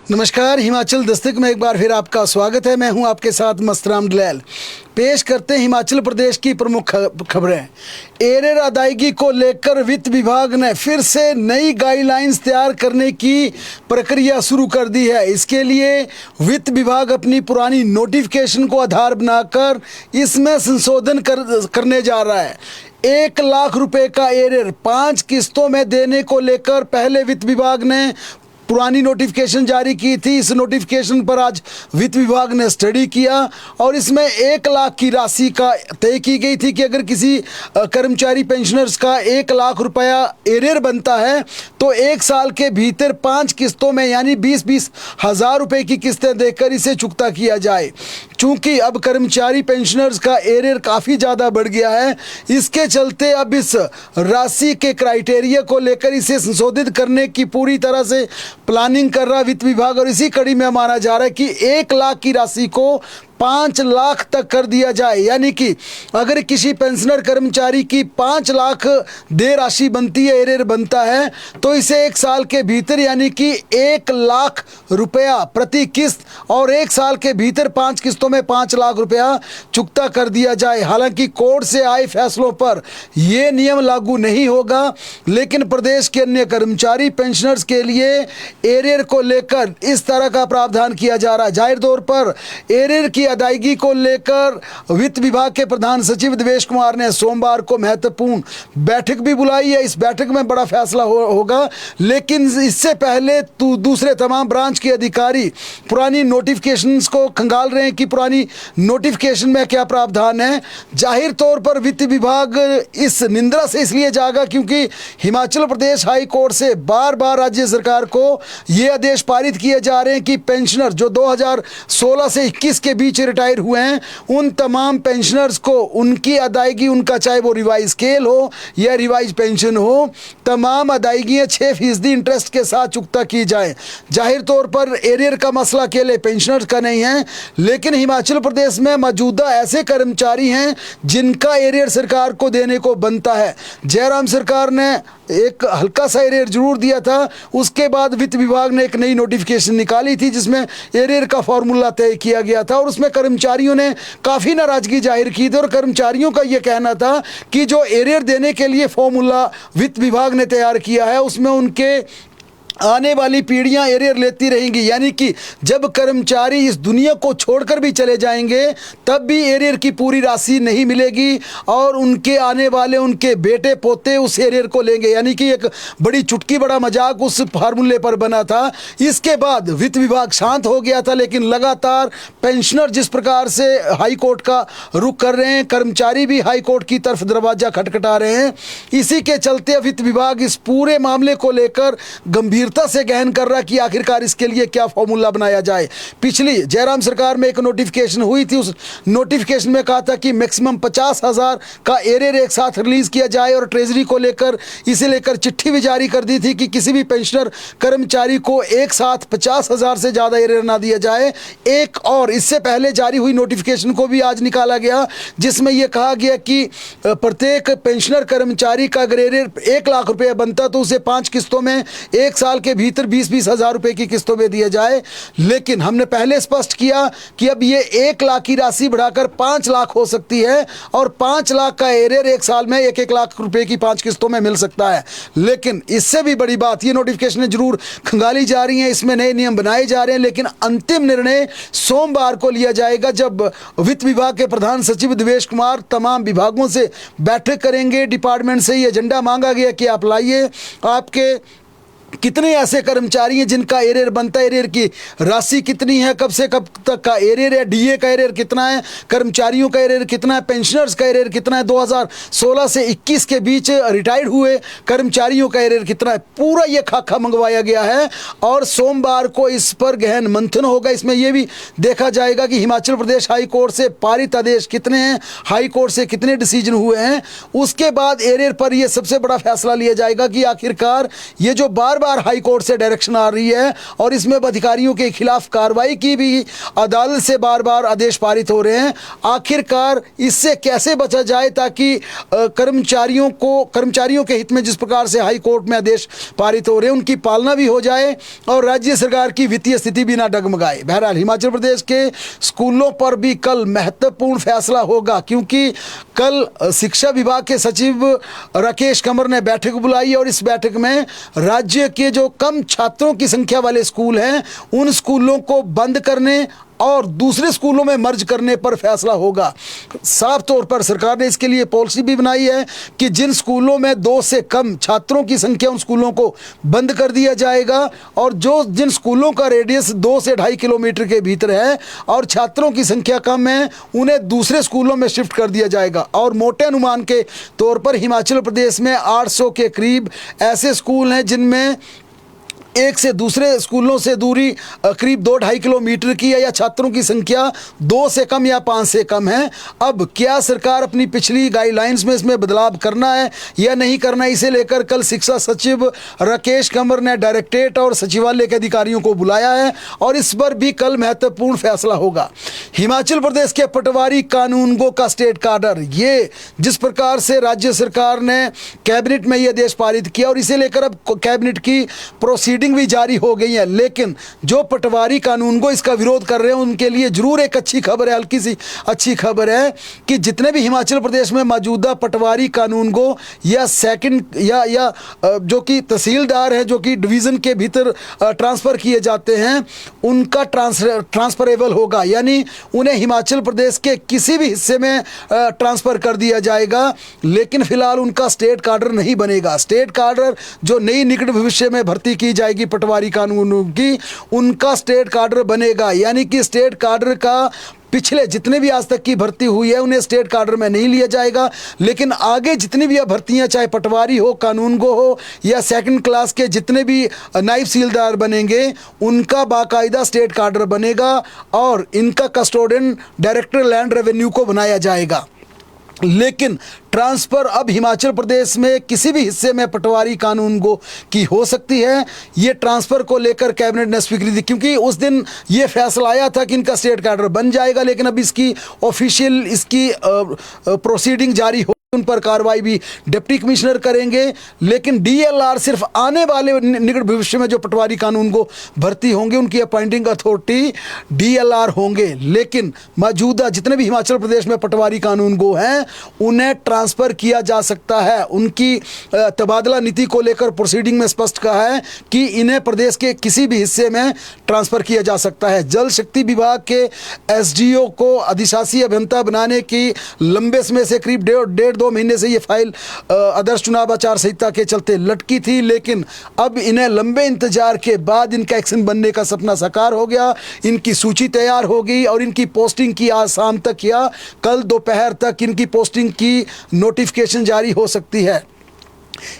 नमस्कार, हिमाचल दस्तक में एक बार फिर आपका स्वागत है। मैं हूं आपके साथ मस्तराम डलैल। पेश करते हैं हिमाचल प्रदेश की प्रमुख खबरें। एरियर अदायगी को लेकर वित्त विभाग ने फिर से नई गाइडलाइंस तैयार करने की प्रक्रिया शुरू कर दी है। इसके लिए वित्त विभाग अपनी पुरानी नोटिफिकेशन को आधार बनाकर इसमें संशोधन करने जा रहा है। 1 लाख रुपए का एरियर 5 किस्तों में देने को लेकर पहले वित्त विभाग ने पुरानी नोटिफिकेशन जारी की थी। इस नोटिफिकेशन पर आज वित्त विभाग ने स्टडी किया और इसमें 1 लाख की राशि का तय की गई थी कि अगर किसी कर्मचारी पेंशनर्स का 1 लाख रुपया एरियर बनता है तो 1 साल के भीतर 5 किस्तों में यानी 20-20 हज़ार रुपये की किस्तें देकर इसे चुकता किया जाए। चूँकि अब कर्मचारी पेंशनर्स का एरियर काफ़ी ज़्यादा बढ़ गया है, इसके चलते अब इस राशि के क्राइटेरिया को लेकर इसे संशोधित करने की पूरी तरह से प्लानिंग कर रहा वित्त विभाग। और इसी कड़ी में माना जा रहा है कि 1 लाख की राशि को 5 लाख तक कर दिया जाए। यानी कि अगर किसी पेंशनर कर्मचारी की 5 लाख देय राशि बनती है, एरियर बनता है, तो इसे 1 साल के भीतर यानी कि 1 लाख रुपया प्रति किस्त और 1 साल के भीतर 5 किस्तों में 5 लाख रुपया चुकता कर दिया जाए। हालांकि कोर्ट से आए फैसलों पर यह नियम लागू नहीं होगा, लेकिन प्रदेश के अन्य कर्मचारी पेंशनर्स के लिए एरियर को लेकर इस तरह का प्रावधान किया जा रहा है। जाहिर तौर पर एरियर की अदायगी को लेकर वित्त विभाग के प्रधान सचिव देवेश कुमार ने सोमवार को महत्वपूर्ण बैठक भी बुलाई है। इस बैठक में बड़ा फैसला होगा, लेकिन इससे पहले दूसरे तमाम ब्रांच के अधिकारी पुरानी नोटिफिकेशंस को खंगाल रहे हैं कि पुरानी नोटिफिकेशन में क्या प्रावधान है। जाहिर तौर पर वित्त विभाग इस निंद्रा से इसलिए जागा क्योंकि हिमाचल प्रदेश हाई कोर्ट से बार बार राज्य सरकार को ये आदेश पारित किए जा रहे हैं कि पेंशनर जो 2016 से 21 के बीच रिटायर हुए हैं, उन तमाम पेंशनर्स को उनकी अदायगी, उनका चाहे वो रिवाइज स्केल हो या रिवाइज पेंशन हो, तमाम अदायगियां 6% इंटरेस्ट के साथ चुकता की जाए। जाहिर तौर पर एरियर का मसला अकेले पेंशनर्स का नहीं है, लेकिन हिमाचल प्रदेश में मौजूदा ऐसे कर्मचारी हैं जिनका एरियर सरकार को देने को बनता है। जयराम सरकार ने एक हल्का सा एरियर जरूर दिया था, उसके बाद वित्त विभाग ने एक नई नोटिफिकेशन निकाली थी जिसमें एरियर का फॉर्मूला तय किया गया था और उसमें कर्मचारियों ने काफ़ी नाराज़गी जाहिर की थी। और कर्मचारियों का ये कहना था कि जो एरियर देने के लिए फॉर्मूला वित्त विभाग ने तैयार किया है उसमें उनके आने वाली पीढ़ियां एरियर लेती रहेंगी, यानी कि जब कर्मचारी इस दुनिया को छोड़कर भी चले जाएंगे तब भी एरियर की पूरी राशि नहीं मिलेगी और उनके आने वाले उनके बेटे पोते उस एरियर को लेंगे। यानी कि एक बड़ी चुटकी बड़ा मजाक उस फार्मूले पर बना था। इसके बाद वित्त विभाग शांत हो गया था, लेकिन लगातार पेंशनर जिस प्रकार से हाई कोर्ट का रुख कर रहे हैं, कर्मचारी भी हाई कोर्ट की तरफ दरवाजा खटखटा रहे हैं। इसी के चलते वित्त विभाग इस पूरे मामले को लेकर गंभीर से गहन कर रहा कि आखिरकार इसके लिए क्या फॉर्मूला बनाया जाए। पिछली जयराम सरकार में एक नोटिफिकेशन हुई थी, उस नोटिफिकेशन में कहा था कि मैक्सिमम 50,000 का एरियर एक साथ रिलीज किया जाए और ट्रेजरी को लेकर इसे लेकर चिट्ठी भी जारी कर दी थी कि किसी भी पेंशनर कर्मचारी को एक साथ 50,000 से ज़्यादा एरियर ना दिया जाए। एक और इससे पहले जारी हुई नोटिफिकेशन को भी आज निकाला गया जिसमें यह कहा गया कि प्रत्येक पेंशनर कर्मचारी का अगर एरियर 1 लाख रुपया बनता तो उसे 5 किस्तों में 1 साल के भीतर 20-20 हज़ार रुपए की किस्तों में दिया जाए। लेकिन हमने पहले स्पष्ट किया कि अब ये 1 लाख की राशि बढ़ाकर 5 लाख हो सकती है और 5 लाख का एरियर 1 साल में 1-1 लाख रुपए की 5 किस्तों में मिल सकता है। लेकिन इससे भी बड़ी बात, ये नोटिफिकेशन जरूर खंगाली जा रही हैं, इसमें नए नियम बनाए जा रहे हैं, लेकिन अंतिम निर्णय सोमवार को लिया जाएगा जब वित्त विभाग के प्रधान सचिव देवेश कुमार तमाम विभागों से बैठक करेंगे। डिपार्टमेंट से ये एजेंडा मांगा गया कि आप लाइए आपके कितने ऐसे कर्मचारी हैं जिनका एरियर बनता है, एरियर की राशि कितनी है, कब से कब तक का एरियर है, डीए का एरियर कितना है, कर्मचारियों का एरियर कितना है, पेंशनर्स का एरियर कितना है, 2016 से 21 के बीच रिटायर्ड हुए कर्मचारियों का एरियर कितना है, पूरा ये खाका मंगवाया गया है और सोमवार को इस पर गहन मंथन होगा। इसमें यह भी देखा जाएगा कि हिमाचल प्रदेश हाई कोर्ट से पारित आदेश कितने हैं, हाई कोर्ट से कितने डिसीजन हुए हैं। उसके बाद एरियर पर यह सबसे बड़ा फैसला लिया जाएगा कि आखिरकार ये जो बार बार हाई कोर्ट से डायरेक्शन आ रही है और इसमें अधिकारियों के खिलाफ कार्रवाई की भी अदालत से बार बार आदेश पारित हो रहे हैं। आखिरकार इससे कैसे बचा जाए ताकि कर्मचारियों के हित में जिस प्रकार से हाई कोर्ट में आदेश पारित हो रहे हैं उनकी पालना भी हो जाए और राज्य सरकार की वित्तीय स्थिति भी ना डगमगाए। बहरहाल हिमाचल प्रदेश के स्कूलों पर भी कल महत्वपूर्ण फैसला होगा, क्योंकि कल शिक्षा विभाग के सचिव राकेश कंवर ने बैठक बुलाई और इस बैठक में राज्य के जो कम छात्रों की संख्या वाले स्कूल हैं उन स्कूलों को बंद करने और दूसरे स्कूलों में मर्ज करने पर फैसला होगा। साफ तौर पर सरकार ने इसके लिए पॉलिसी भी बनाई है कि जिन स्कूलों में 2 से कम छात्रों की संख्या उन स्कूलों को बंद कर दिया जाएगा और जिन स्कूलों का रेडियस 2 से 2.5 किलोमीटर के भीतर है और छात्रों की संख्या कम है उन्हें दूसरे स्कूलों में शिफ्ट कर दिया जाएगा। और मोटे अनुमान के तौर पर हिमाचल प्रदेश में 800 के करीब ऐसे स्कूल हैं जिनमें एक से दूसरे स्कूलों से दूरी करीब 2-2.5 किलोमीटर की है या छात्रों की संख्या 2 से कम या 5 से कम है। अब क्या सरकार अपनी पिछली गाइडलाइंस में इसमें बदलाव करना है या नहीं करना है, इसे लेकर कल शिक्षा सचिव राकेश कंवर ने डायरेक्टरेट और सचिवालय के अधिकारियों को बुलाया है और इस पर भी कल महत्वपूर्ण फैसला होगा। हिमाचल प्रदेश के पटवारी कानूनगो का स्टेट कार्डर, ये जिस प्रकार से राज्य सरकार ने कैबिनेट में ये आदेश पारित किया और इसे लेकर अब कैबिनेट की प्रोसीडिंग भी जारी हो गई है, लेकिन जो पटवारी कानून को इसका विरोध कर रहे हैं उनके लिए जरूर एक अच्छी खबर है, हल्की सी अच्छी खबर है कि जितने भी हिमाचल प्रदेश में मौजूदा पटवारी कानून को या सेकंड या जो कि तहसीलदार है जो कि डिवीज़न के भीतर ट्रांसफ़र किए जाते हैं उनका ट्रांसफरेबल होगा, यानी उन्हें हिमाचल प्रदेश के किसी भी हिस्से में ट्रांसफ़र कर दिया जाएगा। लेकिन फिलहाल उनका स्टेट कार्डर नहीं बनेगा। स्टेट कार्डर जो नई निकट भविष्य में भर्ती की जाएगी पटवारी कानूनों की, उनका स्टेट कार्डर बनेगा, यानी कि स्टेट कार्डर का पिछले जितने भी आज तक की भर्ती हुई है उन्हें स्टेट कार्डर में नहीं लिया जाएगा, लेकिन आगे जितनी भी भर्तियां चाहे पटवारी हो, कानूनगो हो या सेकंड क्लास के जितने भी नायब तहसीलदार बनेंगे उनका बाकायदा स्टेट कार्डर बनेगा और इनका कस्टोडियन डायरेक्टर लैंड रेवेन्यू को बनाया जाएगा। लेकिन ट्रांसफ़र अब हिमाचल प्रदेश में किसी भी हिस्से में पटवारी कानूनगो की हो सकती है। ये ट्रांसफ़र को लेकर कैबिनेट ने स्वीकृति दी, क्योंकि उस दिन ये फैसला आया था कि इनका स्टेट कार्डर बन जाएगा, लेकिन अब इसकी ऑफिशियल इसकी प्रोसीडिंग जारी हो, उन पर कार्रवाई भी डिप्टी कमिश्नर करेंगे। लेकिन डीएलआर सिर्फ आने वाले निकट भविष्य में जो पटवारी कानून को भर्ती होंगे उनकी अपॉइंटिंग अथॉरिटी डीएलआर होंगे, लेकिन मौजूदा जितने भी हिमाचल प्रदेश में पटवारी कानून को हैं उन्हें ट्रांसफ़र किया जा सकता है। उनकी तबादला नीति को लेकर प्रोसीडिंग में स्पष्ट कहा है कि इन्हें प्रदेश के किसी भी हिस्से में ट्रांसफ़र किया जा सकता है। जल शक्ति विभाग के एसडीओ को अधिशासी अभियंता बनाने की लंबे समय से करीब 1.5-2 महीने से ये फाइल आदर्श चुनाव आचार संहिता के चलते लटकी थी, लेकिन अब इन्हें लंबे इंतजार के बाद इनका एक्शन बनने का सपना साकार हो गया। इनकी सूची तैयार हो गई और इनकी पोस्टिंग की आज शाम तक या कल दोपहर तक इनकी पोस्टिंग की नोटिफिकेशन जारी हो सकती है।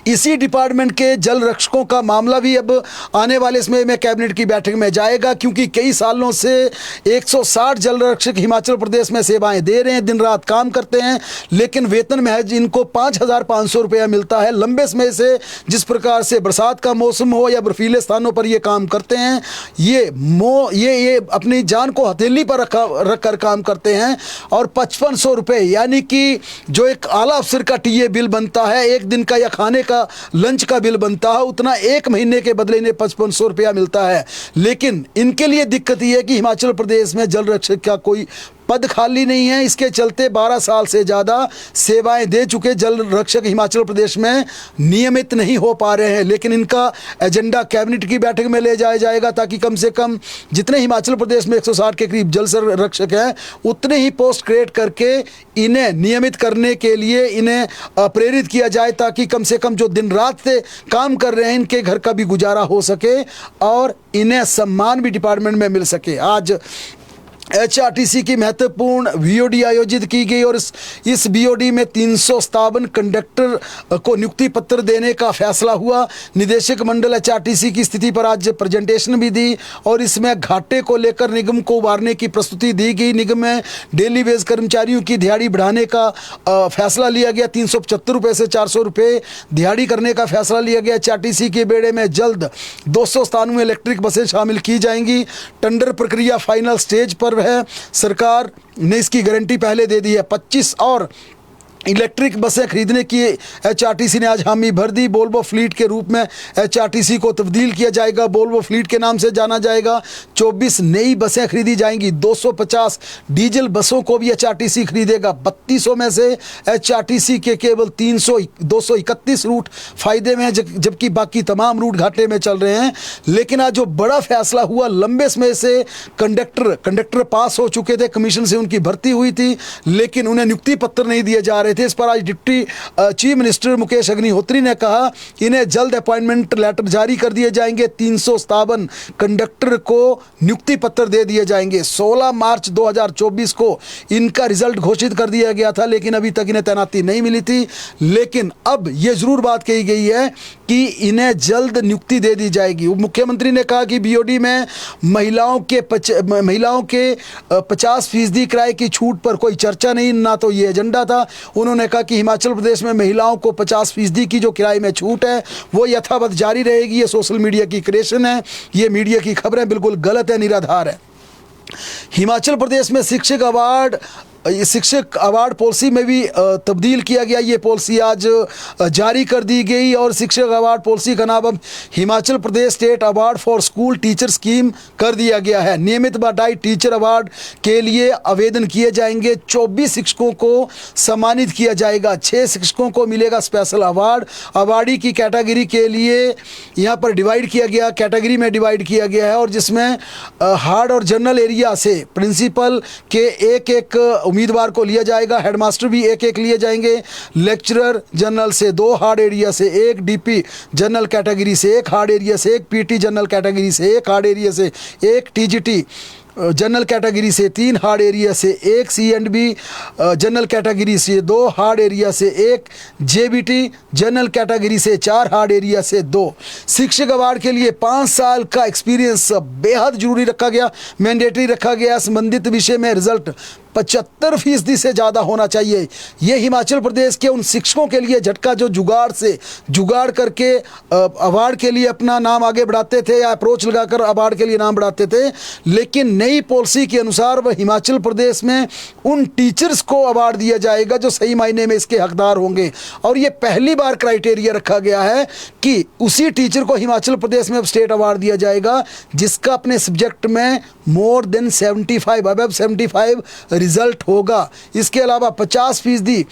इसी डिपार्टमेंट के जल रक्षकों का मामला भी अब आने वाले समय में कैबिनेट की बैठक में जाएगा, क्योंकि कई सालों से 160 जल रक्षक हिमाचल प्रदेश में सेवाएं दे रहे हैं, दिन रात काम करते हैं, लेकिन वेतन महज इनको 5,500 रुपया मिलता है। लंबे समय से जिस प्रकार से बरसात का मौसम हो या बर्फीले स्थानों पर ये काम करते हैं, ये अपनी जान को हथेली पर रख कर काम करते हैं और 5500 रुपये यानी कि जो एक आला अफसर का टीए बिल बनता है, एक दिन का या खाने का लंच का बिल बनता है, उतना एक महीने के बदले इन्हें 5500 रुपया मिलता है। लेकिन इनके लिए दिक्कत यह है कि हिमाचल प्रदेश में जल रक्षक का कोई पद खाली नहीं है। इसके चलते 12 साल से ज़्यादा सेवाएं दे चुके जल रक्षक हिमाचल प्रदेश में नियमित नहीं हो पा रहे हैं। लेकिन इनका एजेंडा कैबिनेट की बैठक में ले जाया जाएगा ताकि कम से कम जितने हिमाचल प्रदेश में 160 के करीब जल रक्षक हैं उतने ही पोस्ट क्रिएट करके इन्हें नियमित करने के लिए इन्हें प्रेरित किया जाए, ताकि कम से कम जो दिन रात से काम कर रहे हैं इनके घर का भी गुजारा हो सके और इन्हें सम्मान भी डिपार्टमेंट में मिल सके। आज HRTC की महत्वपूर्ण BOD आयोजित की गई और इस BOD में 357 कंडक्टर को नियुक्ति पत्र देने का फैसला हुआ। निदेशक मंडल HRTC की स्थिति पर आज प्रेजेंटेशन भी दी और इसमें घाटे को लेकर निगम को उबारने की प्रस्तुति दी गई। निगम में डेली वेज कर्मचारियों की दिहाड़ी बढ़ाने का फैसला लिया गया। 375 रुपये से 400 रुपये दिहाड़ी करने का फैसला लिया गया। HRTC के बेड़े में जल्द 297 इलेक्ट्रिक बसें शामिल की जाएंगी। टेंडर प्रक्रिया फाइनल स्टेज पर है। सरकार ने इसकी गारंटी पहले दे दी है। 25 और इलेक्ट्रिक बसें खरीदने की HRTC ने आज हामी भर दी। वोल्वो फ्लीट के रूप में HRTC को तब्दील किया जाएगा। वोल्वो फ्लीट के नाम से जाना जाएगा। 24 नई बसें खरीदी जाएंगी। 250 डीजल बसों को भी HRTC खरीदेगा। 3200 में से HRTC के केवल 231 रूट फायदे में हैं, जबकि बाकी तमाम रूट घाटे में चल रहे हैं। लेकिन आज जो बड़ा फैसला हुआ, लंबे समय से कंडक्टर पास हो चुके थे, कमीशन से उनकी भर्ती हुई थी, लेकिन उन्हें नियुक्ति पत्र नहीं दिए जा रहे थे। इस पर आज deputy chief minister Mukesh Agnihotri ने कहा इन्हें जल्द अपॉइंटमेंट लेटर जारी कर दिए जाएंगे। 357 कंडक्टर को नियुक्ति पत्र दे दिए जाएंगे। 16 मार्च 2024 को इनका रिजल्ट घोषित कर दिया गया था, लेकिन अभी तक इन्हें तैनाती नहीं मिली थी। लेकिन अब यह जरूर बात कही गई है कि इन्हें जल्द नियुक्ति दे दी जाएगी। मुख्यमंत्री ने कहा कि BOD में महिलाओं के 50% किराए की छूट पर कोई चर्चा नहीं, ना तो ये एजेंडा था। उन्होंने कहा कि हिमाचल प्रदेश में महिलाओं को 50% की जो किराए में छूट है वो यथावत जारी रहेगी। ये सोशल मीडिया की क्रिएशन है, ये मीडिया की खबरें बिल्कुल गलत है, निराधार है। हिमाचल प्रदेश में शिक्षक अवार्ड पॉलिसी में भी तब्दील किया गया। ये पॉलिसी आज जारी कर दी गई और शिक्षक अवार्ड पॉलिसी का नाम अब Himachal Pradesh state award for school teacher scheme कर दिया गया है। नियमित बटाई टीचर अवार्ड के लिए आवेदन किए जाएंगे। 24 शिक्षकों को सम्मानित किया जाएगा। 6 शिक्षकों को मिलेगा स्पेशल अवार्ड। अवार्डी की कैटेगरी के लिए यहाँ पर कैटेगरी में डिवाइड किया गया है और जिसमें हार्ड और जनरल एरिया से प्रिंसिपल के एक उम्मीदवार को लिया जाएगा। हेडमास्टर भी एक लिए जाएंगे। लेक्चरर जनरल से 2 हार्ड एरिया से, 1 DP जनरल कैटेगरी से, 1 हार्ड एरिया से, 1 PT जनरल कैटेगरी से, 1 हार्ड एरिया से, 1 TGT जनरल कैटेगरी से, 3 हार्ड एरिया से, 1 C&B जनरल कैटेगरी से, 2 हार्ड एरिया से, 1 JBT जनरल कैटेगरी से, 4 हार्ड एरिया से 2। शिक्षक अवार्ड के लिए 5 साल का एक्सपीरियंस बेहद जरूरी रखा गया, मैंडेटरी रखा गया। संबंधित विषय में रिजल्ट 75% से ज़्यादा होना चाहिए। ये हिमाचल प्रदेश के उन शिक्षकों के लिए झटका जो जुगाड़ करके अवार्ड के लिए अपना नाम आगे बढ़ाते थे या अप्रोच लगाकर अवार्ड के लिए नाम बढ़ाते थे। लेकिन नई पॉलिसी के अनुसार वह हिमाचल प्रदेश में उन टीचर्स को अवार्ड दिया जाएगा जो सही मायने में इसके हकदार होंगे। और ये पहली बार क्राइटेरिया रखा गया है कि उसी टीचर को हिमाचल प्रदेश में अब स्टेट अवार्ड दिया जाएगा जिसका अपने सब्जेक्ट में मोर देन 75 अबव 75 रिजल्ट होगा। इसके अलावा 50%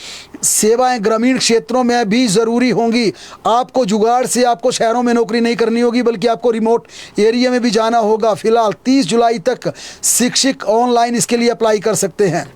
सेवाएं ग्रामीण क्षेत्रों में भी ज़रूरी होंगी। आपको जुगाड़ से आपको शहरों में नौकरी नहीं करनी होगी, बल्कि आपको रिमोट एरिया में भी जाना होगा। फिलहाल 30 जुलाई तक शिक्षक ऑनलाइन इसके लिए अप्लाई कर सकते हैं।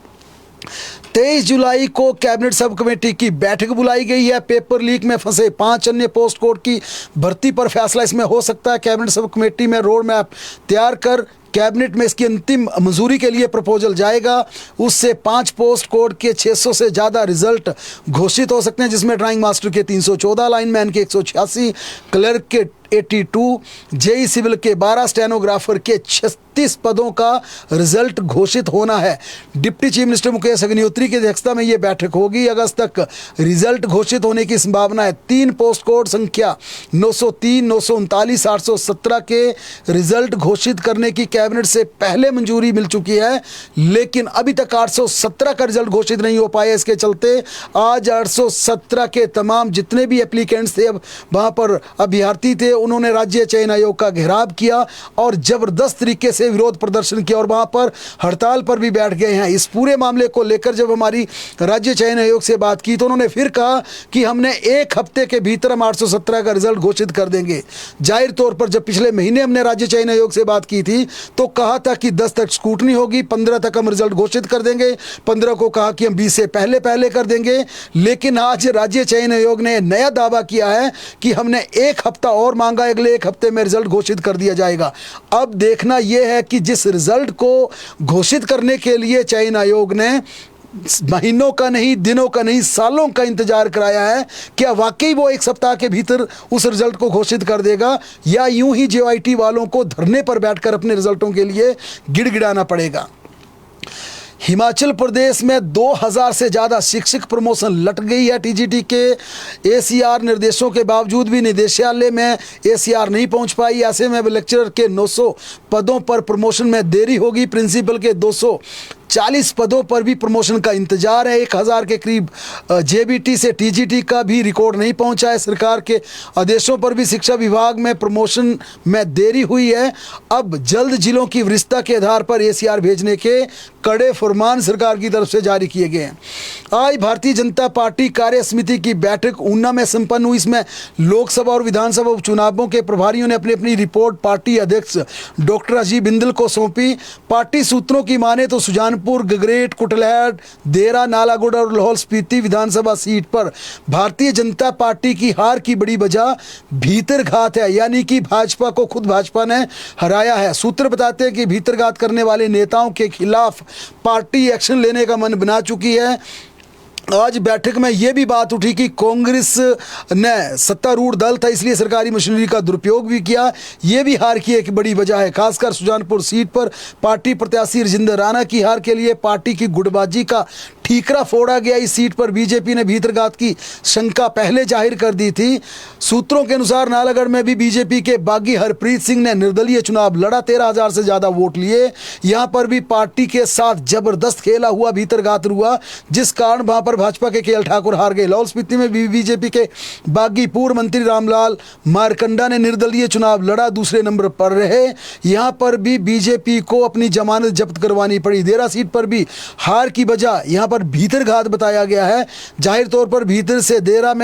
23 जुलाई को कैबिनेट सब कमेटी की बैठक बुलाई गई है। पेपर लीक में फंसे 5 अन्य पोस्ट कोड की भर्ती पर फैसला इसमें हो सकता है। कैबिनेट सब कमेटी में रोड मैप तैयार कर कैबिनेट में इसकी अंतिम मंजूरी के लिए प्रपोजल जाएगा। उससे 5 पोस्ट कोड के 600 से ज़्यादा रिजल्ट घोषित हो सकते हैं, जिसमें ड्राइंग मास्टर के 314, लाइनमैन के 186, क्लर्क के 82, जेई सिविल के 12, स्टेनोग्राफर के 36 पदों का रिजल्ट घोषित होना है। Deputy chief minister Mukesh Agnihotri की अध्यक्षता में ये बैठक होगी। अगस्त तक रिजल्ट घोषित होने की संभावना है। 3 पोस्ट कोड संख्या 903, 939, 817 के रिजल्ट घोषित करने की कैबिनेट से पहले मंजूरी मिल चुकी है, लेकिन अभी तक 817 का रिजल्ट घोषित नहीं हो पाया। इसके चलते आज 817 के तमाम जितने भी एप्लीकेंट्स थे, अब वहाँ पर अभ्यर्थी थे, उन्होंने राज्य चयन आयोग का घेराव किया और जबरदस्त तरीके से विरोध प्रदर्शन किया और वहां पर हड़ताल पर भी बैठ गए हैं। इस पूरे मामले को लेकर जब हमारी राज्य चयन आयोग से बात की तो उन्होंने फिर कहा कि हमने 1 हफ्ते के भीतर हम 817 का रिजल्ट घोषित कर देंगे। जाहिर तौर पर जब पिछले महीने हमने राज्य चयन आयोग से बात की थी तो कहा था कि 10 तक स्क्रूटनी होगी, 15 तक हम रिजल्ट घोषित कर देंगे, 15 को कहा कि हम 20 से पहले कर देंगे। लेकिन आज राज्य चयन आयोग ने नया दावा किया है कि हमने 1 हफ्ता और मांगा, अगले 1 हफ्ते में रिजल्ट घोषित कर दिया जाएगा। अब देखना यह है कि जिस रिजल्ट को घोषित करने के लिए चयन आयोग ने महीनों का नहीं, दिनों का नहीं, सालों का इंतजार कराया है, क्या वाकई वो 1 सप्ताह के भीतर उस रिजल्ट को घोषित कर देगा, या यूं ही जेओआईटी वालों को धरने पर बैठकर अपने रिजल्टों के लिए गिड़गिड़ाना पड़ेगा। हिमाचल प्रदेश में 2000 से ज़्यादा शिक्षक प्रमोशन लट गई है। टीजीटी के एसीआर निर्देशों के बावजूद भी निदेशालय में एसीआर नहीं पहुंच पाई। ऐसे में लेक्चरर के 900 पदों पर प्रमोशन में देरी होगी। प्रिंसिपल के 240 पदों पर भी प्रमोशन का इंतजार है। 1000 के करीब जेबीटी से टीजीटी का भी रिकॉर्ड नहीं पहुंचा है। सरकार के आदेशों पर भी शिक्षा विभाग में प्रमोशन में देरी हुई है। अब जल्द जिलों की वरिष्ठता के आधार पर एसीआर भेजने के कड़े फरमान सरकार की तरफ से जारी किए गए हैं। आज भारतीय जनता पार्टी कार्य समिति की बैठक ऊना में संपन्न हुई। इसमें लोकसभा और विधानसभा उपचुनावों के प्रभारियों ने अपनी अपनी रिपोर्ट पार्टी अध्यक्ष डॉक्टर राजीव बिंदल को सौंपी। पार्टी सूत्रों की माने तो सुजानपुर, गगरेट, कुटलैहड़, देरा, नालागढ़ और लाहौल स्पीति विधानसभा सीट पर भारतीय जनता पार्टी की हार की बड़ी वजह भीतरघात है, यानी कि भाजपा को खुद भाजपा ने हराया है। सूत्र बताते हैं कि भीतरघात करने वाले नेताओं के खिलाफ पार्टी एक्शन लेने का मन बना चुकी है। आज बैठक में यह भी बात उठी कि कांग्रेस ने सत्तारूढ़ दल था इसलिए सरकारी मशीनरी का दुरुपयोग भी किया। यह भी हार की एक बड़ी वजह है। खासकर सुजानपुर सीट पर पार्टी प्रत्याशी राजेंद्र राणा की हार के लिए पार्टी की गुटबाजी का ठीकरा फोड़ा गया। इस सीट पर बीजेपी ने भीतरघात की शंका पहले जाहिर कर दी थी। सूत्रों के अनुसार नालागढ़ में भी बीजेपी के बागी हरप्रीत सिंह ने निर्दलीय चुनाव लड़ा, 13,000 से ज्यादा वोट लिए। यहां पर भी पार्टी के साथ जबरदस्त खेला हुआ भीतरघात हुआ, जिस कारण वहां पर भाजपा के केएल ठाकुर हार गए। लाहौल स्पीति में भी बीजेपी के बागी पूर्व मंत्री रामलाल मारकंडा ने निर्दलीय चुनाव लड़ा, दूसरे नंबर पर रहे। यहां पर भी बीजेपी को अपनी जमानत जब्त करवानी पड़ी। देरा सीट पर भी हार की वजह यहां पर भीतरघात बताया गया है। जाहिर तौर पर भीतर से देरा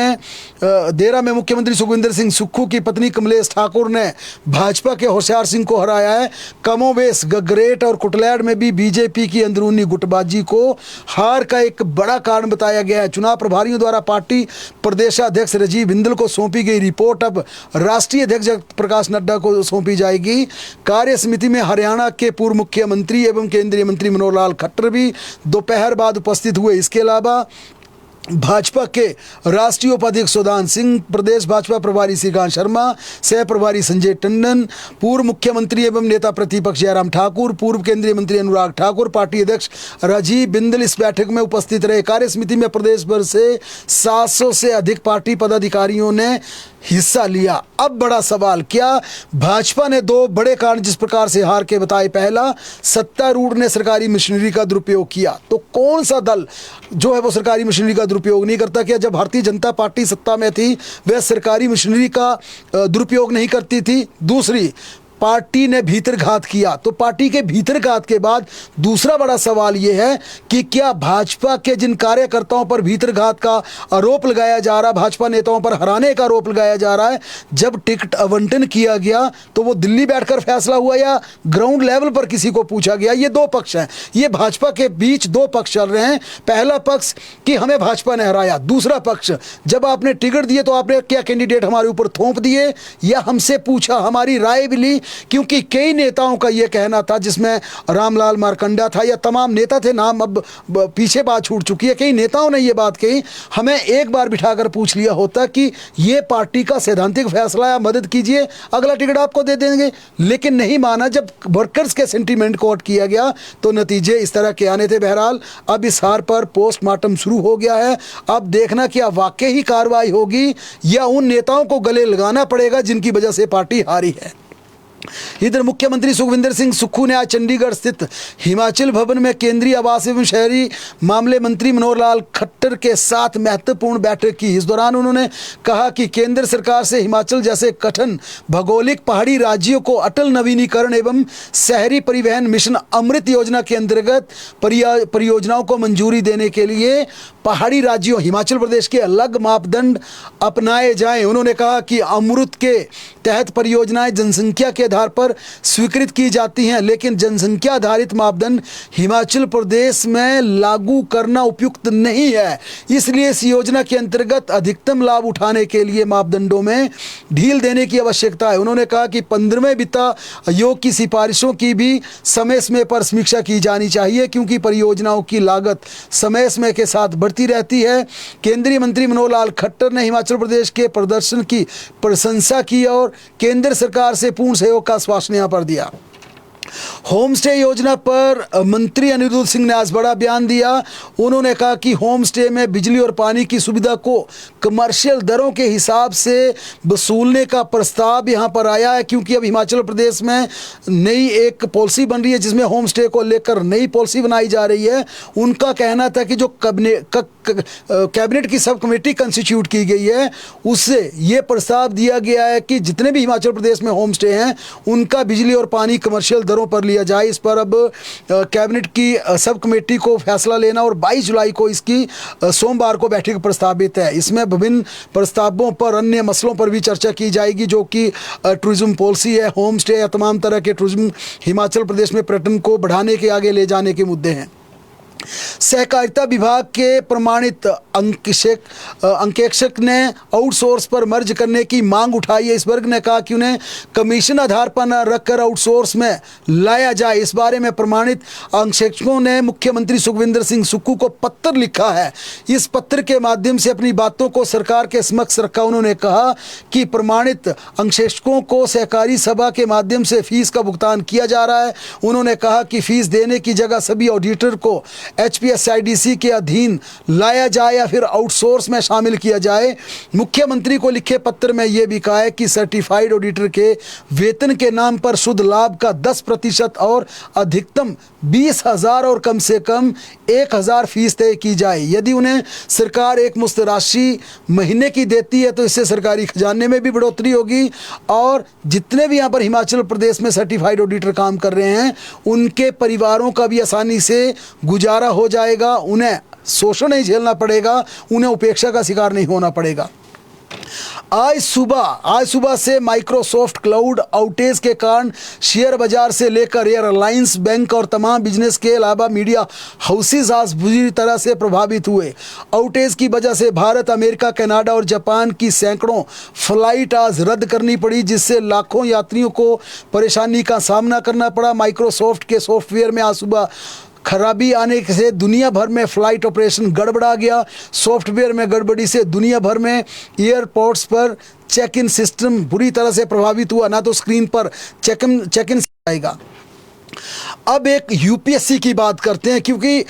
में मुख्यमंत्री सुखविंदर सिंह सुक्खू की पत्नी कमलेश ठाकुर ने भाजपा के होशियार सिंह को हराया है। कमोबेश गगरेट और कुटलैहड़ में भी बीजेपी की अंदरूनी गुटबाजी को हार का एक बड़ा कारण बताया गया है। चुनाव प्रभारियों द्वारा पार्टी प्रदेशाध्यक्ष राजीव बिंदल को सौंपी गई रिपोर्ट अब राष्ट्रीय अध्यक्ष प्रकाश नड्डा को सौंपी जाएगी। कार्य समिति में हरियाणा के पूर्व मुख्यमंत्री एवं केंद्रीय मंत्री मनोहर लाल खट्टर भी दोपहर बाद उपस्थित हुए। इसके अलावा भाजपा के राष्ट्रीय उपाध्यक्ष सुदान सिंह, प्रदेश भाजपा प्रभारी श्रीकांत शर्मा, सह प्रभारी संजय टंडन, पूर्व मुख्यमंत्री एवं नेता प्रतिपक्ष जयराम ठाकुर, पूर्व केंद्रीय मंत्री अनुराग ठाकुर, पार्टी अध्यक्ष राजीव बिंदल इस बैठक में उपस्थित रहे। कार्य समिति में प्रदेश भर से 700 से अधिक पार्टी पदाधिकारियों ने हिस्सा लिया। अब बड़ा सवाल, क्या भाजपा ने 2 बड़े कारण जिस प्रकार से हार के बताए, पहला सत्तारूढ़ ने सरकारी मशीनरी का दुरुपयोग किया, तो कौन सा दल जो है वो सरकारी मशीनरी का दुरुपयोग नहीं करता? क्या जब भारतीय जनता पार्टी सत्ता में थी वह सरकारी मशीनरी का दुरुपयोग नहीं करती थी? दूसरी, पार्टी ने भीतरघात किया, तो पार्टी के भीतरघात के बाद दूसरा बड़ा सवाल यह है कि क्या भाजपा के जिन कार्यकर्ताओं पर भीतरघात का आरोप लगाया जा रहा है, भाजपा नेताओं पर हराने का आरोप लगाया जा रहा है, जब टिकट आवंटन किया गया तो वो दिल्ली बैठकर फैसला हुआ या ग्राउंड लेवल पर किसी को पूछा गया? ये 2 पक्ष हैं। ये भाजपा के बीच 2 पक्ष चल रहे हैं। पहला पक्ष कि हमें भाजपा ने हराया, दूसरा पक्ष जब आपने टिकट दिए तो आपने क्या कैंडिडेट हमारे ऊपर थोप दिए या हमसे पूछा, हमारी राय भी ली? क्योंकि कई नेताओं का यह कहना था, जिसमें रामलाल मारकंडा था या तमाम नेता थे, नाम अब पीछे बात छूट चुकी है, कई नेताओं ने यह बात कही, हमें एक बार बिठाकर पूछ लिया होता कि यह पार्टी का सैद्धांतिक फैसला है, मदद कीजिए, अगला टिकट आपको दे देंगे। लेकिन नहीं माना। जब वर्कर्स के सेंटीमेंट को हट किया गया तो नतीजे इस तरह के आने थे। बहरहाल अब इस हार पर पोस्टमार्टम शुरू हो गया है। अब देखना क्या वाकई ही कार्रवाई होगी या उन नेताओं को गले लगाना पड़ेगा जिनकी वजह से पार्टी हारी है। इधर मुख्यमंत्री सुखविंदर सिंह सुक्खू ने आज चंडीगढ़ स्थित हिमाचल भवन में केंद्रीय आवास एवं शहरी मामले मंत्री मनोहर लाल खट्टर के साथ महत्वपूर्ण बैठक की। इस दौरान उन्होंने कहा कि केंद्र सरकार से हिमाचल जैसे कठिन भौगोलिक पहाड़ी राज्यों को अटल नवीनीकरण एवं शहरी परिवहन मिशन अमृत योजना के अंतर्गत परियोजनाओं को मंजूरी देने के लिए पहाड़ी राज्यों हिमाचल प्रदेश के अलग मापदंड अपनाए जाएं। उन्होंने कहा कि अमृत के तहत परियोजनाएं जनसंख्या के आधार पर स्वीकृत की जाती हैं, लेकिन जनसंख्या आधारित मापदंड हिमाचल प्रदेश में लागू करना उपयुक्त नहीं है। इसलिए इस योजना के अंतर्गत अधिकतम लाभ उठाने के लिए मापदंडों में ढील देने की आवश्यकता है। उन्होंने कहा कि 15वें वित्त आयोग की सिफारिशों की भी समय समय पर समीक्षा की जानी चाहिए, क्योंकि परियोजनाओं की लागत समय समय के साथ बढ़ती रहती है। केंद्रीय मंत्री मनोहर लाल खट्टर ने हिमाचल प्रदेश के प्रदर्शन की प्रशंसा की और केंद्र सरकार से पूर्ण सहयोग का आश्वासन यहाँ पर दिया। होम स्टे योजना पर मंत्री अनिरुद्ध सिंह ने आज बड़ा बयान दिया। उन्होंने कहा कि होम स्टे में बिजली और पानी की सुविधा को कमर्शियल दरों के हिसाब से वसूलने का प्रस्ताव यहां पर आया है, क्योंकि अब हिमाचल प्रदेश में नई एक पॉलिसी बन रही है जिसमें होम स्टे को लेकर नई पॉलिसी बनाई जा रही है। उनका कहना था कि जो कैबिनेट की सब कमेटी कंस्टिट्यूट की गई है उससे ये प्रस्ताव दिया गया है कि जितने भी हिमाचल प्रदेश में होम स्टे हैं उनका बिजली और पानी कमर्शियल दरों पर लिया जाए। इस पर अब कैबिनेट की सब कमेटी को फैसला लेना और 22 जुलाई को इसकी सोमवार को बैठक प्रस्तावित है। इसमें विभिन्न प्रस्तावों पर अन्य मसलों पर भी चर्चा की जाएगी, जो कि टूरिज्म पॉलिसी है, होम स्टे या तमाम तरह के टूरिज्म हिमाचल प्रदेश में पर्यटन को बढ़ाने के आगे ले जाने के मुद्दे हैं। सहकारिता विभाग के प्रमाणित अंकेक्षक ने आउटसोर्स पर मर्ज करने की मांग उठाई है। इस वर्ग ने कहा कि उन्हें कमीशन आधार पर न रखकर आउटसोर्स में लाया जाए। इस बारे में प्रमाणित अंकेक्षकों ने मुख्यमंत्री सुखविंदर सिंह सुक्खू को पत्र लिखा है। इस पत्र के माध्यम से अपनी बातों को सरकार के समक्ष रखा। उन्होंने कहा कि प्रमाणित अंकेक्षकों को सहकारी सभा के माध्यम से फीस का भुगतान किया जा रहा है। उन्होंने कहा कि फीस देने की जगह सभी ऑडिटर को HPSIDC के अधीन लाया जाए या फिर आउटसोर्स में शामिल किया जाए। मुख्यमंत्री को लिखे पत्र में यह भी कहा है कि सर्टिफाइड ऑडिटर के वेतन के नाम पर शुद्ध लाभ का 10% और अधिकतम 20,000 और कम से कम 1,000 फीस तय की जाए। यदि उन्हें सरकार एक मुश्त राशि महीने की देती है तो इससे सरकारी खजाने में भी बढ़ोतरी होगी और जितने भी यहाँ पर हिमाचल प्रदेश में सर्टिफाइड ऑडिटर काम कर रहे हैं उनके परिवारों का भी आसानी से गुजारा हो जाएगा। उन्हें शोषण नहीं झेलना पड़ेगा, उन्हें उपेक्षा का शिकार नहीं होना पड़ेगा। आज सुबह से माइक्रोसॉफ्ट क्लाउड आउटेज के कारण शेयर बाजार से लेकर एयरलाइंस, बैंक और तमाम बिजनेस के अलावा मीडिया हाउसेज आज बुरी तरह से प्रभावित हुए। आउटेज की वजह से भारत, अमेरिका, कनाडा और जापान की सैकड़ों फ्लाइट आज रद्द करनी पड़ी, जिससे लाखों यात्रियों को परेशानी का सामना करना पड़ा। माइक्रोसॉफ्ट के सॉफ्टवेयर में आज सुबह खराबी आने से दुनिया भर में फ़्लाइट ऑपरेशन गड़बड़ा गया। सॉफ्टवेयर में गड़बड़ी से दुनिया भर में एयरपोर्ट्स पर चेक इन सिस्टम बुरी तरह से प्रभावित हुआ। ना तो स्क्रीन पर चेक इन आएगा। अब एक यूपीएससी की बात करते हैं, क्योंकि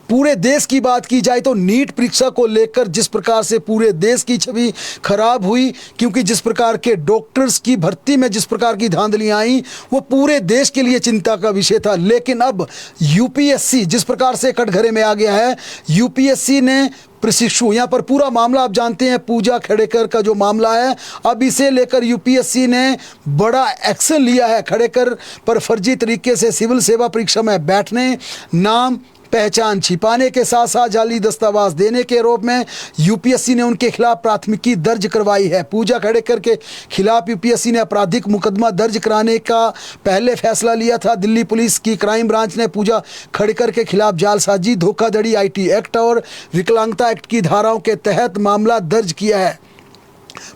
पूरे देश की बात की जाए तो नीट परीक्षा को लेकर जिस प्रकार से पूरे देश की छवि खराब हुई, क्योंकि जिस प्रकार के डॉक्टर्स की भर्ती में जिस प्रकार की धांधलियां आई वो पूरे देश के लिए चिंता का विषय था। लेकिन अब यूपीएससी जिस प्रकार से कटघरे में आ गया है, यूपीएससी ने प्रशिक्षु, यहाँ पर पूरा मामला आप जानते हैं पूजा खेड़ेकर का जो मामला है, अब इसे लेकर यूपीएससी ने बड़ा एक्शन लिया है। खेड़ेकर पर फर्जी तरीके से सिविल सेवा परीक्षा में बैठने, नाम पहचान छिपाने के साथ साथ जाली दस्तावेज देने के आरोप में यूपीएससी ने उनके खिलाफ प्राथमिकी दर्ज करवाई है। पूजा खेड़ेकर के खिलाफ यूपीएससी ने आपराधिक मुकदमा दर्ज कराने का पहले फैसला लिया था। दिल्ली पुलिस की क्राइम ब्रांच ने पूजा खेड़ेकर के खिलाफ जालसाजी, धोखाधड़ी, IT एक्ट और विकलांगता एक्ट की धाराओं के तहत मामला दर्ज किया है।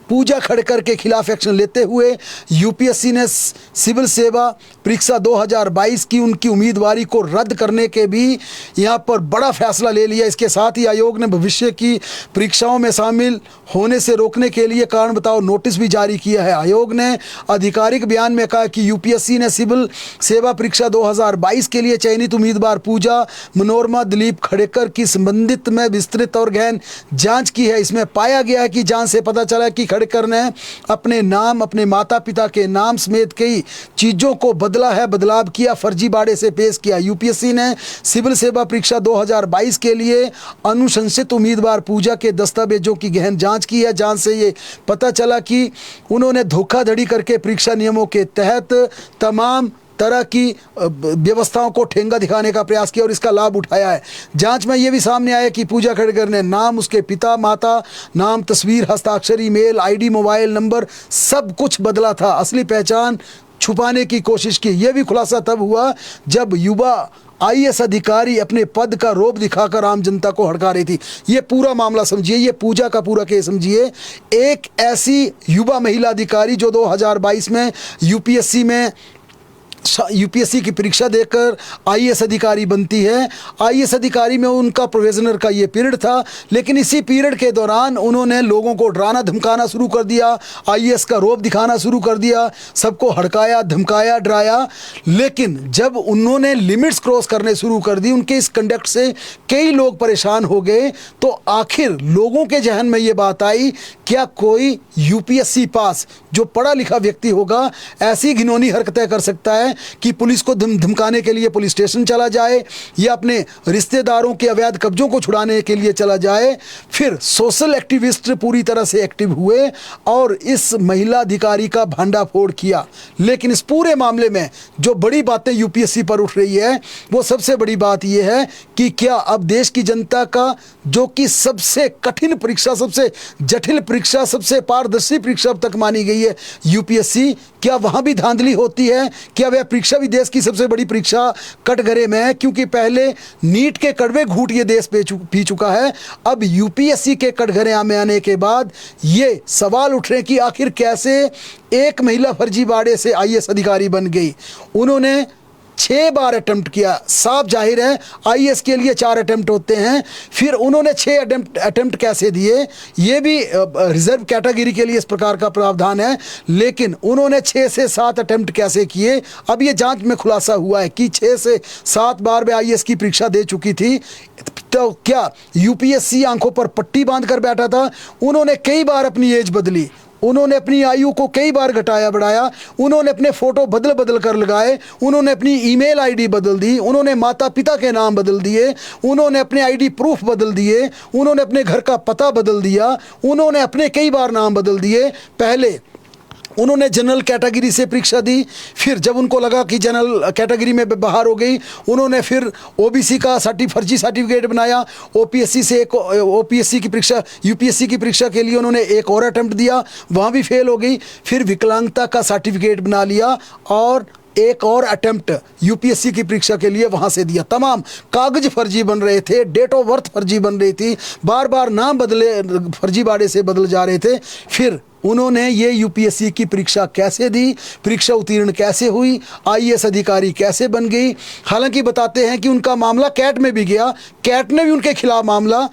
पूजा खेड़ेकर के खिलाफ एक्शन लेते हुए यूपीएससी ने सिविल सेवा परीक्षा 2022 की उनकी उम्मीदवारी को रद्द करने के भी यहाँ पर बड़ा फैसला ले लिया। इसके साथ ही आयोग ने भविष्य की परीक्षाओं में शामिल होने से रोकने के लिए कारण बताओ नोटिस भी जारी किया है। आयोग ने आधिकारिक बयान में कहा कि यूपीएससी ने सिविल सेवा परीक्षा 2022 के लिए चयनित उम्मीदवार पूजा मनोरमा दिलीप खेड़ेकर की संबंधित में विस्तृत और गहन जाँच की है। इसमें पाया गया है कि जाँच से पता चला कि खेड़ेकर ने अपने नाम, अपने माता पिता के नाम समेत कई चीज़ों को बदला है, बदलाव किया, फर्जीवाड़े से पेश किया। यूपीएससी ने सिविल सेवा परीक्षा 2022 के लिए अनुशंसित उम्मीदवार पूजा के दस्तावेजों की गहन जांच की है। जांच से ये पता चला कि उन्होंने धोखाधड़ी करके परीक्षा नियमों के तहत तमाम तरह की व्यवस्थाओं को ठेंगा दिखाने का प्रयास किया और इसका लाभ उठाया है। जांच में यह भी सामने आया कि पूजा खेड़ेकर ने नाम, उसके पिता माता नाम, तस्वीर, हस्ताक्षर, ईमेल, ID, मोबाइल नंबर सब कुछ बदला था। असली पहचान छुपाने की कोशिश की। यह भी खुलासा तब हुआ जब युवा आईएएस अधिकारी अपने पद का रौब दिखाकर आम जनता को हड़का रही थी। ये पूरा मामला समझिए, ये पूजा का पूरा केस समझिए। एक ऐसी युवा महिला अधिकारी जो 2022 में यूपीएससी की परीक्षा देकर आईएएस अधिकारी बनती है। आईएएस अधिकारी में उनका प्रोविजनर का ये पीरियड था, लेकिन इसी पीरियड के दौरान उन्होंने लोगों को डराना धमकाना शुरू कर दिया, आईएएस का रौब दिखाना शुरू कर दिया, सबको हड़काया, धमकाया, डराया। लेकिन जब उन्होंने लिमिट्स क्रॉस करने शुरू कर दी, उनके इस कंडक्ट से कई लोग परेशान हो गए। तो आखिर लोगों के जहन में ये बात आई, क्या कोई यूपीएससी पास जो पढ़ा लिखा व्यक्ति होगा ऐसी घिनौनी हरकतें कर सकता है कि पुलिस को धमकाने के लिए पुलिस स्टेशन चला जाए या अपने रिश्तेदारों के अवैध कब्जों को छुड़ाने के लिए चला जाए। फिर सोशल एक्टिविस्ट पूरी तरह से एक्टिव हुए और इस महिला अधिकारी का भांडाफोड़ किया। लेकिन इस पूरे मामले में जो बड़ी बातें यूपीएससी पर उठ रही है, वो सबसे बड़ी बात यह है कि क्या अब देश की जनता का जो कि सबसे कठिन परीक्षा, सबसे जटिल परीक्षा, सबसे पारदर्शी परीक्षा अब तक मानी गई है यूपीएससी, क्या वहाँ भी धांधली होती है? क्या वह परीक्षा भी देश की सबसे बड़ी परीक्षा कटघरे में है? क्योंकि पहले नीट के कड़वे घूंट ये देश पी चुका है। अब यूपीएससी के कटघरे में आने के बाद ये सवाल उठ रहे हैं कि आखिर कैसे एक महिला फर्जीवाड़े से आईएएस अधिकारी बन गई। उन्होंने 6 बार अटेम्प्ट किया। साफ जाहिर है आईएएस के लिए 4 अटेम्प्ट होते हैं, फिर उन्होंने 6 अटेम्प्ट कैसे दिए? ये भी रिजर्व कैटेगरी के लिए इस प्रकार का प्रावधान है। लेकिन उन्होंने 6 से 7 अटेम्प्ट कैसे किए? अब ये जांच में खुलासा हुआ है कि 6 से 7 बार वे आईएएस की परीक्षा दे चुकी थी। तो क्या यूपीएससी आंखों पर पट्टी बांध कर बैठा था? उन्होंने कई बार अपनी एज बदली, उन्होंने अपनी आयु को कई बार घटाया बढ़ाया, उन्होंने अपने फ़ोटो बदल कर लगाए, उन्होंने अपनी ईमेल आईडी बदल दी, उन्होंने माता पिता के नाम बदल दिए, उन्होंने अपने आईडी प्रूफ बदल दिए, उन्होंने अपने घर का पता बदल दिया, उन्होंने अपने कई बार नाम बदल दिए। पहले उन्होंने जनरल कैटेगरी से परीक्षा दी, फिर जब उनको लगा कि जनरल कैटेगरी में बाहर हो गई, उन्होंने फिर ओबीसी का फर्जी सर्टिफिकेट बनाया। ओपीएससी की परीक्षा, यूपीएससी की परीक्षा के लिए उन्होंने एक और अटेम्प्ट दिया, वहाँ भी फेल हो गई। फिर विकलांगता का सर्टिफिकेट बना लिया और एक और अटेम्प्ट यूपीएससी की परीक्षा के लिए वहाँ से दिया। तमाम कागज फर्जी बन रहे थे, डेट ऑफ बर्थ फर्जी बन रही थी, बार बार नाम बदले, फर्जीवाड़े से बदल जा रहे थे। फिर उन्होंने ये यूपीएससी की परीक्षा कैसे दी, परीक्षा उत्तीर्ण कैसे हुई, आईएएस अधिकारी कैसे बन गई? हालांकि बताते हैं कि उनका मामला कैट में भी गया, कैट ने भी उनके खिलाफ मामला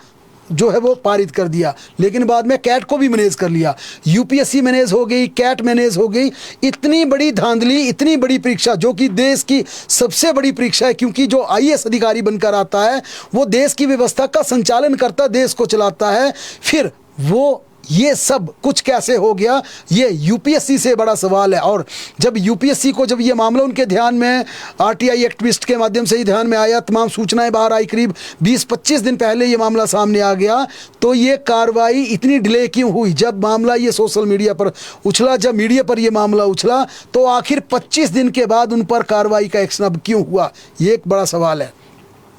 जो है वो पारित कर दिया, लेकिन बाद में कैट को भी मैनेज कर लिया। यूपीएससी मैनेज हो गई, कैट मैनेज हो गई। इतनी बड़ी धांधली, इतनी बड़ी परीक्षा जो कि देश की सबसे बड़ी परीक्षा है, क्योंकि जो आईएएस अधिकारी बनकर आता है वो देश की व्यवस्था का संचालन करता, देश को चलाता है। फिर वो ये सब कुछ कैसे हो गया, ये यूपीएससी से बड़ा सवाल है। और जब यूपीएससी को जब ये मामला उनके ध्यान में, आरटीआई एक्टिविस्ट के माध्यम से ही ध्यान में आया, तमाम सूचनाएं बाहर आई, करीब 20-25 दिन पहले ये मामला सामने आ गया, तो ये कार्रवाई इतनी डिले क्यों हुई? जब मामला ये सोशल मीडिया पर उछला, जब मीडिया पर ये मामला उछला, तो आखिर 25 दिन के बाद उन पर कार्रवाई का एक्शन अब क्यों हुआ? ये एक बड़ा सवाल है।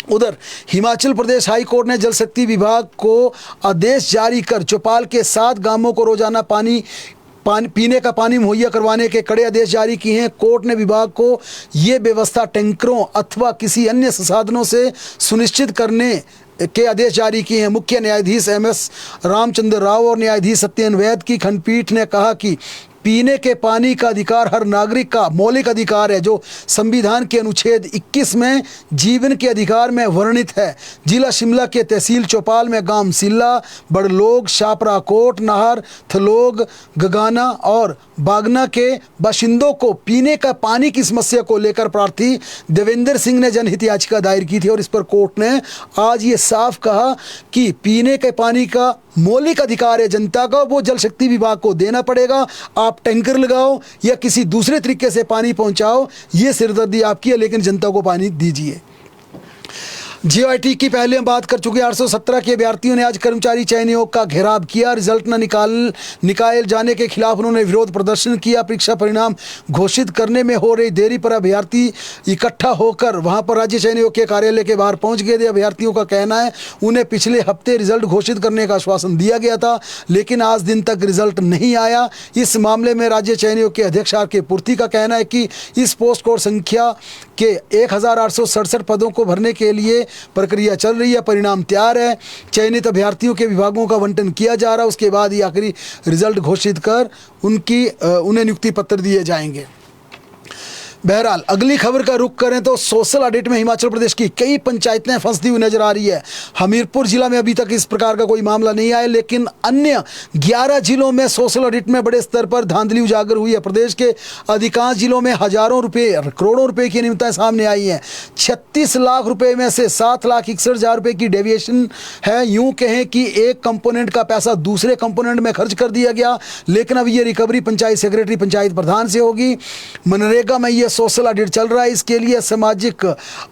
उधर हिमाचल प्रदेश हाई कोर्ट ने जल शक्ति विभाग को आदेश जारी कर चौपाल के 7 गांवों को रोजाना पीने का पानी मुहैया करवाने के कड़े आदेश जारी किए हैं। कोर्ट ने विभाग को ये व्यवस्था टैंकरों अथवा किसी अन्य संसाधनों से सुनिश्चित करने के आदेश जारी किए हैं। मुख्य न्यायाधीश MS रामचंद्र राव और न्यायाधीश सत्येन वैद की खंडपीठ ने कहा कि पीने के पानी का अधिकार हर नागरिक का मौलिक अधिकार है, जो संविधान के अनुच्छेद 21 में जीवन के अधिकार में वर्णित है। जिला शिमला के तहसील चौपाल में गांव सिल्ला, बड़लोग, शापरा कोट, नाहर, थलोग, गगाना और बागना के बाशिंदों को पीने का पानी की समस्या को लेकर प्रार्थी देवेंद्र सिंह ने जनहित याचिका दायर की थी और इस पर कोर्ट ने आज ये साफ कहा कि पीने के पानी का मौलिक अधिकार है जनता का, वो जल शक्ति विभाग को देना पड़ेगा। आप टैंकर लगाओ या किसी दूसरे तरीके से पानी पहुंचाओ, ये सिरदर्दी आपकी है, लेकिन जनता को पानी दीजिए। जीओआईटी की पहले हम बात कर चुके हैं। 817 के अभ्यर्थियों ने आज कर्मचारी चयन आयोग का घेराव किया। रिजल्ट न निकाले जाने के खिलाफ उन्होंने विरोध प्रदर्शन किया। परीक्षा परिणाम घोषित करने में हो रही देरी पर अभ्यर्थी इकट्ठा होकर वहां पर राज्य चयन आयोग के कार्यालय के बाहर पहुंच गए थे। अभ्यर्थियों का कहना है उन्हें पिछले हफ्ते रिजल्ट घोषित करने का आश्वासन दिया गया था, लेकिन आज दिन तक रिजल्ट नहीं आया। इस मामले में राज्य चयन आयोग के अध्यक्ष आर.के. पूर्ति का कहना है कि इस पोस्ट कोड संख्या के 1867 पदों को भरने के लिए प्रक्रिया चल रही है। परिणाम तैयार है। चयनित अभ्यर्थियों के विभागों का आवंटन किया जा रहा है। उसके बाद ही आखिरी रिजल्ट घोषित कर उन्हें नियुक्ति पत्र दिए जाएंगे। बहरहाल अगली खबर का रुख करें तो सोशल ऑडिट में हिमाचल प्रदेश की कई पंचायतें फंसती हुई नजर आ रही है। हमीरपुर जिला में अभी तक इस प्रकार का कोई मामला नहीं आया, लेकिन अन्य 11 जिलों में सोशल ऑडिट में बड़े स्तर पर धांधली उजागर हुई है। प्रदेश के अधिकांश जिलों में हजारों रुपए, करोड़ों रुपए की अनियमितताएं सामने आई हैं। 36 लाख रुपए में से 7,61,000 रुपए की डेविएशन है। यूं कहें कि एक कंपोनेंट का पैसा दूसरे कंपोनेंट में खर्च कर दिया गया, लेकिन अब ये रिकवरी पंचायत सेक्रेटरी, पंचायत प्रधान से होगी। मनरेगा में ये सोशल ऑडिट चल रहा है। इसके लिए सामाजिक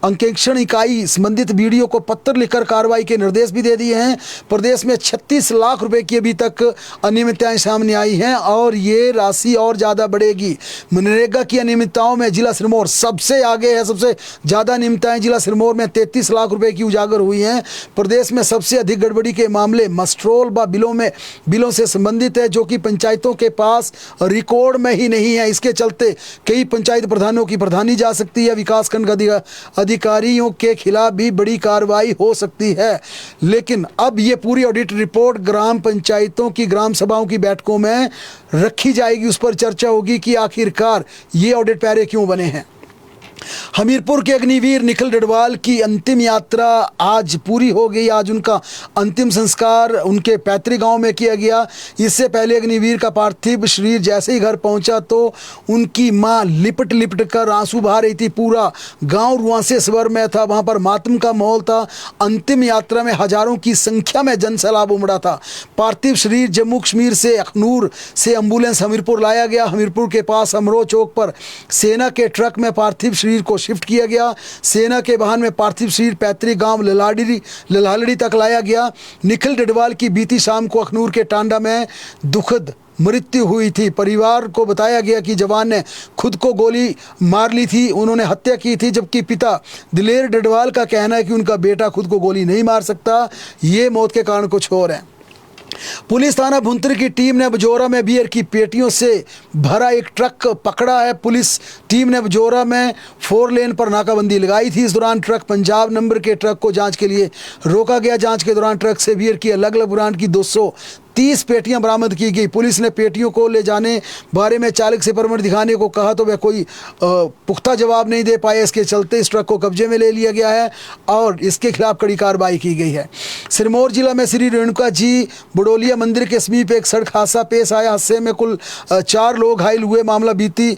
अंकेक्षण इकाई संबंधित वीडियो को पत्र लिखकर कार्रवाई के निर्देश भी दे दिए हैं। प्रदेश में 36 लाख रुपए की अभी तक अनियमितताएं सामने आई हैं और ये राशि और ज़्यादा बढ़ेगी। मनरेगा की अनियमितताओं में जिला सिरमौर सबसे आगे है। सबसे ज़्यादा अनियमितताएं जिला सिरमौर में 33 लाख रुपए की उजागर हुई हैं। प्रदेश में सबसे अधिक गड़बड़ी के मामले मस्ट्रोल व बिलों से संबंधित है, जो कि पंचायतों के पास रिकॉर्ड में ही नहीं है। इसके चलते कई पंचायत प्रधानों की प्रधानी जा सकती है। विकासखंड अधिकारियों के खिलाफ भी बड़ी कार्रवाई हो सकती है। लेकिन अब ये पूरी ऑडिट रिपोर्ट ग्राम पंचायतों की ग्राम सभाओं की बैठकों में रखी जाएगी। उस पर चर्चा होगी कि आखिरकार ये ऑडिट पैरे क्यों बने हैं। हमीरपुर के अग्निवीर निखिल डडवाल की अंतिम यात्रा आज पूरी हो गई। आज उनका अंतिम संस्कार उनके पैतृक गांव में किया गया। इससे पहले अग्निवीर का पार्थिव शरीर जैसे ही घर पहुंचा तो उनकी मां लिपट लिपट कर आंसू बहा रही थी। पूरा गांव रुआंसे स्वर में था। वहां पर मातम का माहौल था। अंतिम यात्रा में हजारों की संख्या में जनसैलाब उमड़ा था। पार्थिव शरीर जम्मू कश्मीर से अखनूर से एम्बुलेंस हमीरपुर लाया गया। हमीरपुर के पास अमरो चौक पर सेना के ट्रक में पार्थिव शरीर को शिफ्ट किया गया। सेना के वाहन में पार्थिव शरीर पैतृक गांव ललालड़ी तक लाया गया। निखिल डडवाल की बीती शाम को अखनूर के टांडा में दुखद मृत्यु हुई थी। परिवार को बताया गया कि जवान ने खुद को गोली मार ली थी, उन्होंने हत्या की थी, जबकि पिता दिलेर डडवाल का कहना है कि उनका बेटा खुद को गोली नहीं मार सकता। ये मौत के कारण कुछ और है। पुलिस थाना भुंतर की टीम ने बजौरा में बियर की पेटियों से भरा एक ट्रक पकड़ा है। पुलिस टीम ने बजौरा में 4 लेन पर नाकाबंदी लगाई थी। इस दौरान ट्रक पंजाब नंबर के ट्रक को जांच के लिए रोका गया। जांच के दौरान ट्रक से बियर की अलग अलग ब्रांड की 230 पेटियां बरामद की गई। पुलिस ने पेटियों को ले जाने बारे में चालक से परमिट दिखाने को कहा तो वह कोई पुख्ता जवाब नहीं दे पाए। इसके चलते इस ट्रक को कब्जे में ले लिया गया है और इसके खिलाफ कड़ी कार्रवाई की गई है। सिरमौर जिला में श्री रेणुका जी बड़ोलिया मंदिर के समीप एक सड़क हादसा पेश आया। हादसे में कुल 4 लोग घायल हुए। मामला बीती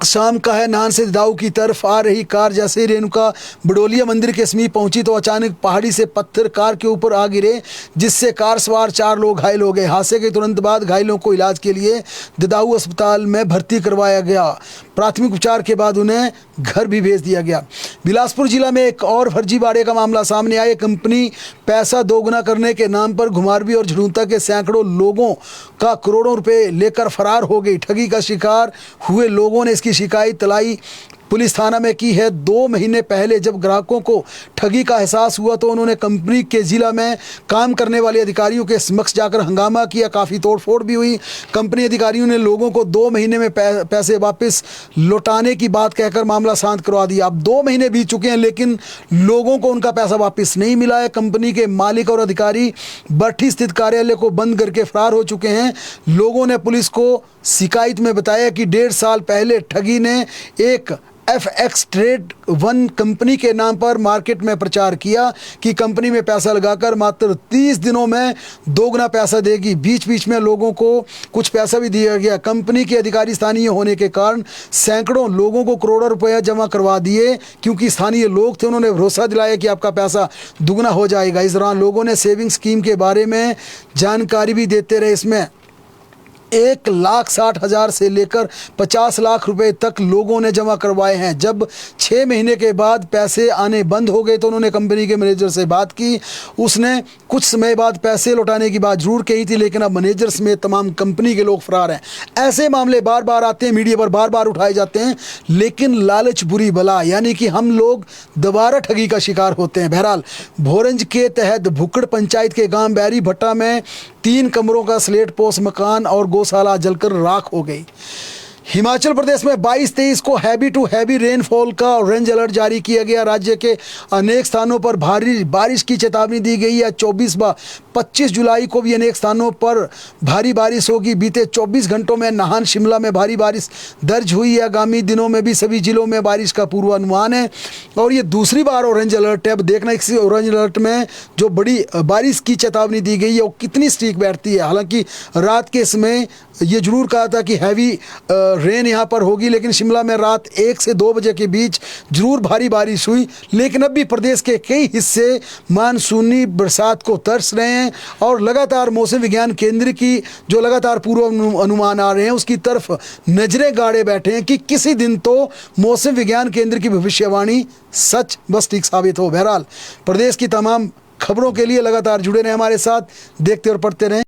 शाम का है। नान से दाऊ की तरफ आ रही कार जैसे ही रेणुका बड़ोलिया मंदिर के समीप पहुंची तो अचानक पहाड़ी से पत्थर कार के ऊपर आ गिरे, जिससे कार सवार 4 लोग घायल हो गए। हादसे के तुरंत बाद घायलों को इलाज के लिए ददाऊ अस्पताल में भर्ती करवाया गया। प्राथमिक उपचार के बाद उन्हें घर भी भेज दिया गया। बिलासपुर जिला में एक और फर्जीवाड़े का मामला सामने आया। कंपनी पैसा दोगुना करने के नाम पर घुमारवी और झड़ूता के सैकड़ों लोगों का करोड़ों रुपए लेकर फरार हो गई। ठगी का शिकार हुए लोगों ने इसकी शिकायत तलाई पुलिस थाना में की है। 2 महीने पहले जब ग्राहकों को ठगी का एहसास हुआ तो उन्होंने कंपनी के जिला में काम करने वाले अधिकारियों के समक्ष जाकर हंगामा किया। काफ़ी तोड़फोड़ भी हुई। कंपनी अधिकारियों ने लोगों को 2 महीने में पैसे वापस लौटाने की बात कहकर मामला शांत करवा दिया। अब 2 महीने बीत चुके हैं लेकिन लोगों को उनका पैसा वापस नहीं मिला है। कंपनी के मालिक और अधिकारी बट्ठी स्थित कार्यालय को बंद करके फरार हो चुके हैं। लोगों ने पुलिस को शिकायत में बताया कि 1.5 साल पहले ठगी ने एक FX ट्रेड 1 कंपनी के नाम पर मार्केट में प्रचार किया कि कंपनी में पैसा लगाकर मात्र 30 दिनों में दोगुना पैसा देगी। बीच बीच में लोगों को कुछ पैसा भी दिया गया। कंपनी के अधिकारी स्थानीय होने के कारण सैकड़ों लोगों को करोड़ों रुपया जमा करवा दिए। क्योंकि स्थानीय लोग थे, उन्होंने भरोसा दिलाया कि आपका पैसा दुगना हो जाएगा। इस दौरान लोगों ने सेविंग स्कीम के बारे में जानकारी भी देते रहे। इसमें 1,60,000 से लेकर 50 लाख रुपए तक लोगों ने जमा करवाए हैं। जब 6 महीने के बाद पैसे आने बंद हो गए तो उन्होंने कंपनी के मैनेजर से बात की। उसने कुछ समय बाद पैसे लौटाने की बात जरूर कही थी, लेकिन अब मैनेजर समेत तमाम कंपनी के लोग फरार हैं। ऐसे मामले बार बार आते हैं, मीडिया पर बार बार उठाए जाते हैं, लेकिन लालच बुरी बला, यानी कि हम लोग दोबारा ठगी का शिकार होते हैं। बहरहाल भोरंज के तहत भुक्कड़ पंचायत के गांव बैरी भट्टा में 3 कमरों का स्लेट पोस्ट मकान और गौशाला जलकर राख हो गई। हिमाचल प्रदेश में 22-23 को हैवी टू हैवी रेनफॉल का ऑरेंज अलर्ट जारी किया गया। राज्य के अनेक स्थानों पर भारी बारिश की चेतावनी दी गई है। 25 जुलाई को भी अनेक स्थानों पर भारी बारिश होगी। बीते 24 घंटों में नाहन शिमला में भारी बारिश दर्ज हुई है। आगामी दिनों में भी सभी जिलों में बारिश का पूर्वानुमान है और ये दूसरी बार ऑरेंज अलर्ट है। अब देखना इस ऑरेंज अलर्ट में जो बड़ी बारिश की चेतावनी दी गई है वो कितनी स्ट्रिक्ट बैठती है। हालांकि रात के समय ये जरूर कहा था कि हैवी रेन यहाँ पर होगी, लेकिन शिमला में रात 1 से 2 बजे के बीच जरूर भारी बारिश हुई। लेकिन अब भी प्रदेश के कई हिस्से मानसूनी बरसात को तरस रहे हैं और लगातार मौसम विज्ञान केंद्र की जो लगातार पूर्व अनुमान आ रहे हैं उसकी तरफ नजरें गाड़े बैठे हैं कि किसी दिन तो मौसम विज्ञान केंद्र की भविष्यवाणी सच बस ठीक साबित हो। बहरहाल प्रदेश की तमाम खबरों के लिए लगातार जुड़े रहें हमारे साथ, देखते और पढ़ते रहें।